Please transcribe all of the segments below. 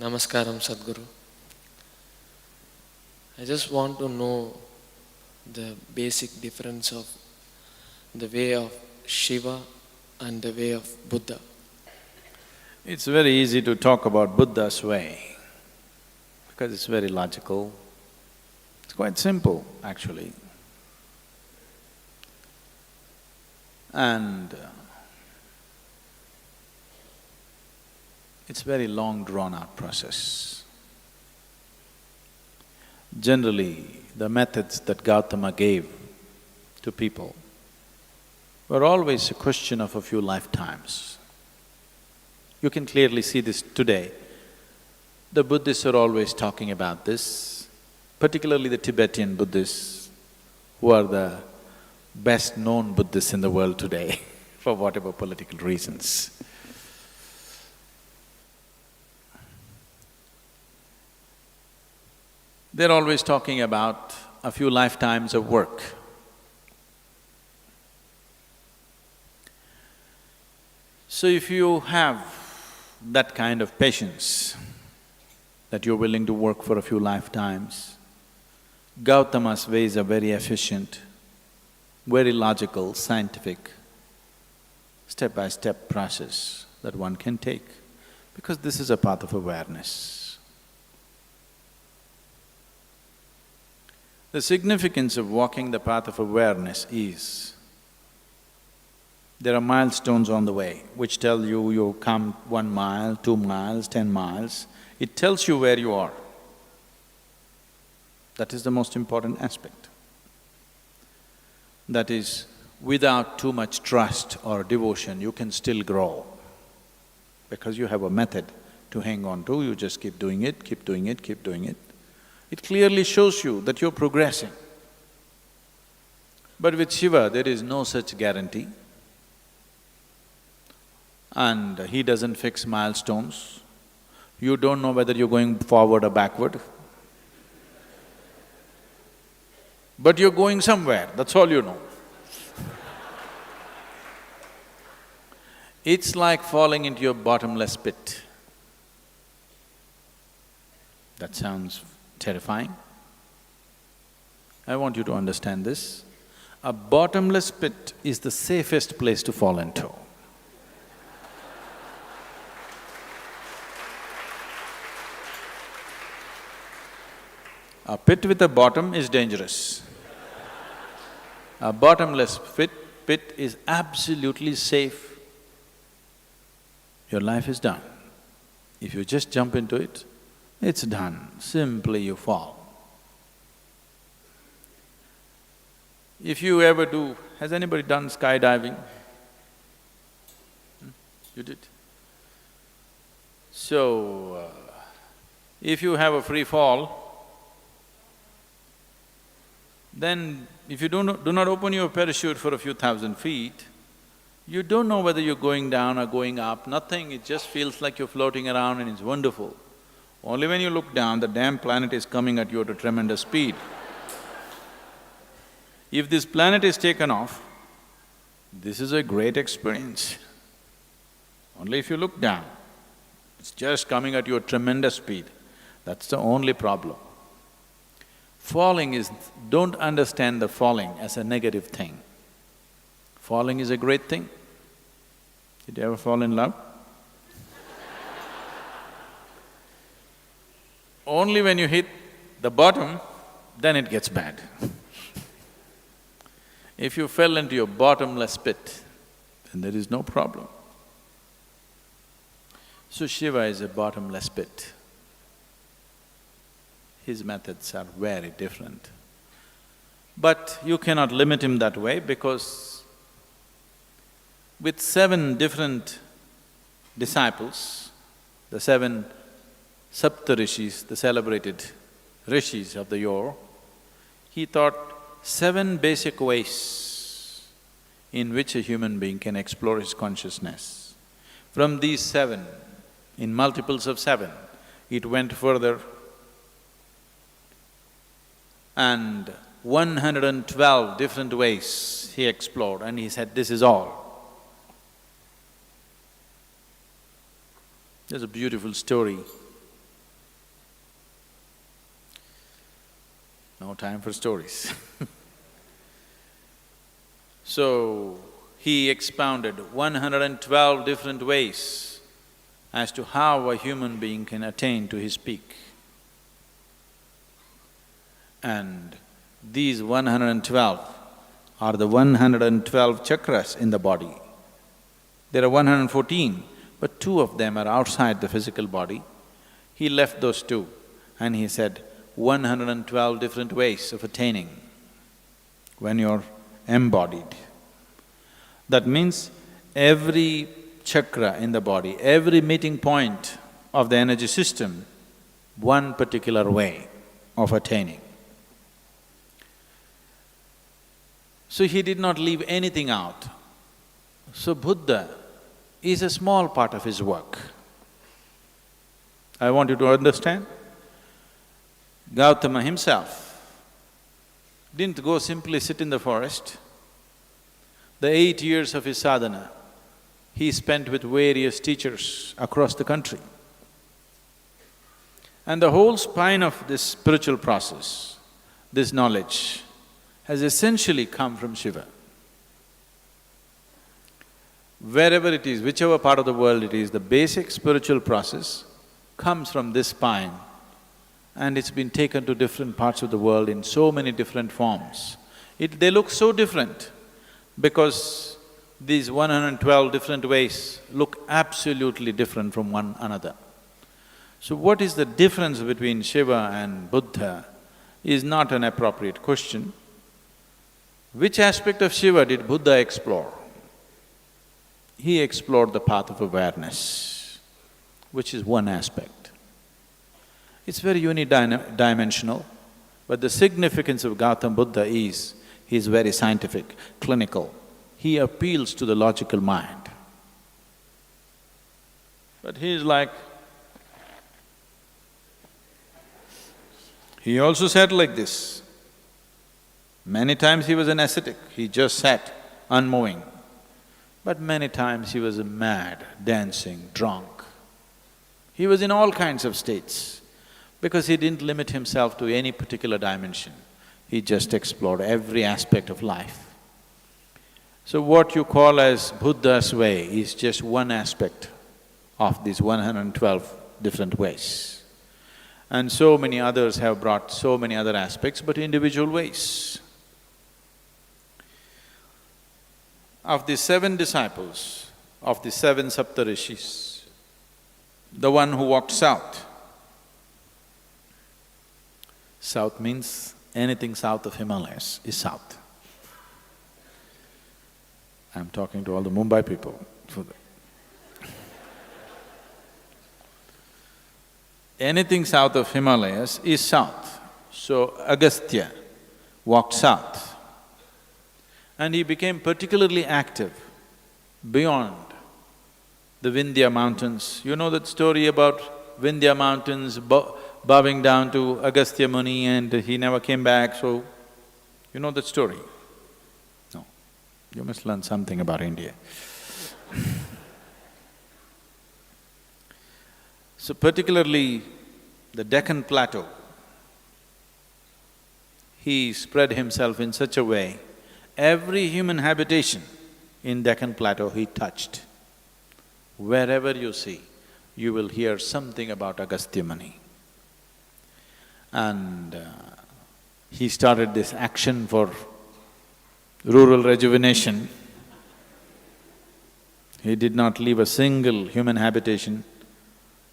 Namaskaram, Sadhguru. I just want to know the basic difference of the way of Shiva and the way of Buddha. It's very easy to talk about Buddha's way because it's very logical. It's quite simple, actually. And it's very long drawn-out process. Generally, the methods that Gautama gave to people were always a question of a few lifetimes. You can clearly see this today. The Buddhists are always talking about this, particularly the Tibetan Buddhists, who are the best-known Buddhists in the world today for whatever political reasons. They're always talking about a few lifetimes of work. So if you have that kind of patience, that you're willing to work for a few lifetimes, Gautama's ways are very efficient, very logical, scientific, step-by-step process that one can take, because this is a path of awareness. The significance of walking the path of awareness is, there are milestones on the way which tell you, you come 1 mile, 2 miles, 10 miles, it tells you where you are. That is the most important aspect. That is, without too much trust or devotion, you can still grow. Because you have a method to hang on to, you just keep doing it, keep doing it, keep doing it. It clearly shows you that you're progressing. But with Shiva, there is no such guarantee. And he doesn't fix milestones. You don't know whether you're going forward or backward. But you're going somewhere, that's all you know. It's like falling into a bottomless pit. That sounds terrifying. I want you to understand this. A bottomless pit is the safest place to fall into. A pit with a bottom is dangerous. A bottomless pit is absolutely safe. Your life is done. If you just jump into it, it's done, simply you fall. If you ever do… has anybody done skydiving? You did? So, if you have a free fall, then if you do not open your parachute for a few thousand feet, you don't know whether you're going down or going up, nothing, it just feels like you're floating around and it's wonderful. Only when you look down, the damn planet is coming at you at a tremendous speed. If this planet is taken off, this is a great experience. Only if you look down, it's just coming at you at tremendous speed. That's the only problem. Falling is… don't understand the falling as a negative thing. Falling is a great thing. Did you ever fall in love? Only when you hit the bottom, then it gets bad. If you fell into your bottomless pit, then there is no problem. So Shiva is a bottomless pit. His methods are very different. But you cannot limit him that way because with 7 different disciples, the 7 Saptarishis, the celebrated rishis of the yore, he taught 7 basic ways in which a human being can explore his consciousness. From these 7, in multiples of 7, it went further, and 112 different ways he explored, and he said, this is all. There's a beautiful story no time for stories. So, he expounded 112 different ways as to how a human being can attain to his peak. And these 112 are the 112 chakras in the body. There are 114, but two of them are outside the physical body. He left those two and he said, 112 different ways of attaining when you're embodied. That means every chakra in the body, every meeting point of the energy system, one particular way of attaining. So he did not leave anything out. So Buddha is a small part of his work. I want you to understand. Gautama himself didn't go simply sit in the forest. The 8 years of his sadhana, he spent with various teachers across the country. And the whole spine of this spiritual process, this knowledge, has essentially come from Shiva. Wherever it is, whichever part of the world it is, the basic spiritual process comes from this spine, and it's been taken to different parts of the world in so many different forms. They look so different because these 112 different ways look absolutely different from one another. So what is the difference between Shiva and Buddha is not an appropriate question. Which aspect of Shiva did Buddha explore? He explored the path of awareness, which is one aspect. It's very unidimensional, but the significance of Gautama Buddha is, he's very scientific, clinical. He appeals to the logical mind. But he's like… He also said like this, many times he was an ascetic, he just sat, unmoving. But many times he was mad, dancing, drunk. He was in all kinds of states because he didn't limit himself to any particular dimension. He just explored every aspect of life. So what you call as Buddha's way is just one aspect of these 112 different ways. And so many others have brought so many other aspects, but individual ways. Of the 7 disciples, of the 7 Saptarishis, the one who walked south. South means anything south of Himalayas is south. I'm talking to all the Mumbai people. Anything south of Himalayas is south. So Agastya walked south. And he became particularly active beyond the Vindhya mountains. You know that story about Vindhya mountains bowing down to Agastya Muni and he never came back, so… You know that story? No. You must learn something about India. So particularly the Deccan Plateau, he spread himself in such a way, every human habitation in Deccan Plateau he touched. Wherever you see, you will hear something about Agastya Muni. And he started this action for rural rejuvenation. He did not leave a single human habitation.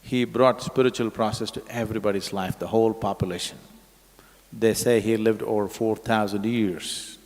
He brought spiritual process to everybody's life, the whole population. They say he lived over 4,000 years.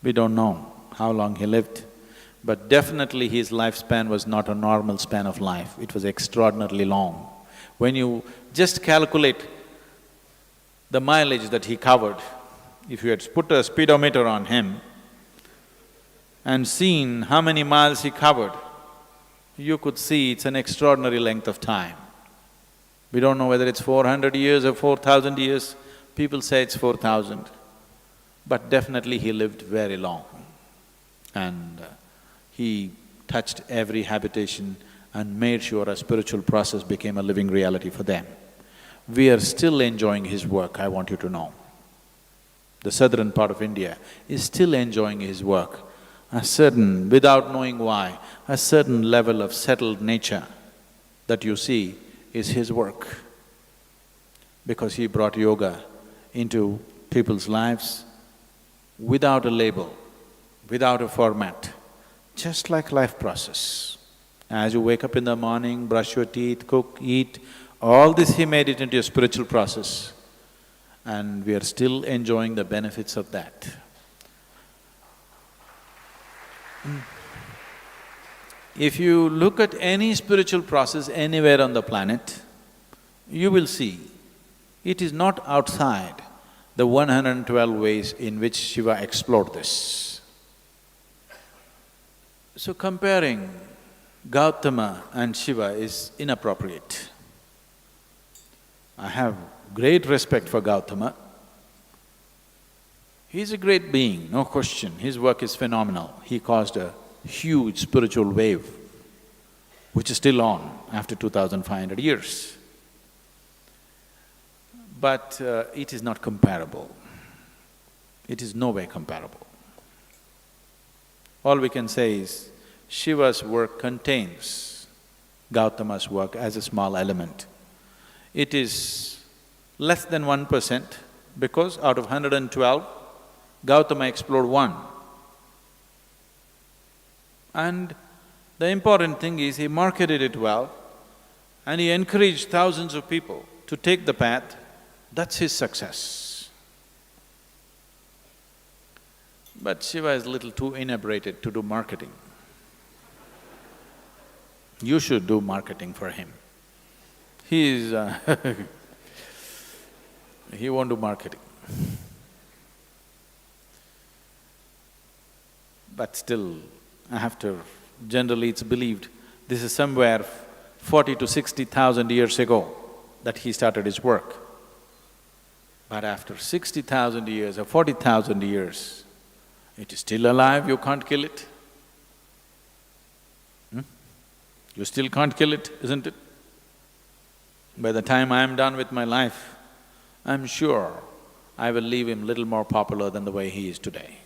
We don't know how long he lived, but definitely his lifespan was not a normal span of life, it was extraordinarily long. When you just calculate the mileage that he covered, if you had put a speedometer on him and seen how many miles he covered, you could see it's an extraordinary length of time. We don't know whether it's 400 years or 4,000 years, people say it's 4,000. But definitely he lived very long and he touched every habitation and made sure a spiritual process became a living reality for them. We are still enjoying his work, I want you to know. the southern part of India, is still enjoying his work. A certain, without knowing why, a certain level of settled nature that you see is his work. Because he brought yoga into people's lives without a label, without a format, just like life process. As you wake up in the morning, brush your teeth, cook, eat, all this he made it into a spiritual process, and we are still enjoying the benefits of that. If you look at any spiritual process anywhere on the planet, you will see it is not outside the 112 ways in which Shiva explored this. So comparing Gautama and Shiva is inappropriate. I have great respect for Gautama. He's a great being, no question. His work is phenomenal. He caused a huge spiritual wave, which is still on after 2,500 years. But it is not comparable. It is no way comparable. All we can say is, Shiva's work contains Gautama's work as a small element. It is less than 1% because out of 112, Gautama explored one. And the important thing is he marketed it well and he encouraged thousands of people to take the path. That's his success. But Shiva is a little too inebriated to do marketing. You should do marketing for him. He is he won't do marketing. But still, generally it's believed this is somewhere 40 to 60,000 years ago that he started his work. But after 60,000 years or 40,000 years, it is still alive, you can't kill it. You still can't kill it, isn't it? By the time I am done with my life, I'm sure I will leave him little more popular than the way he is today.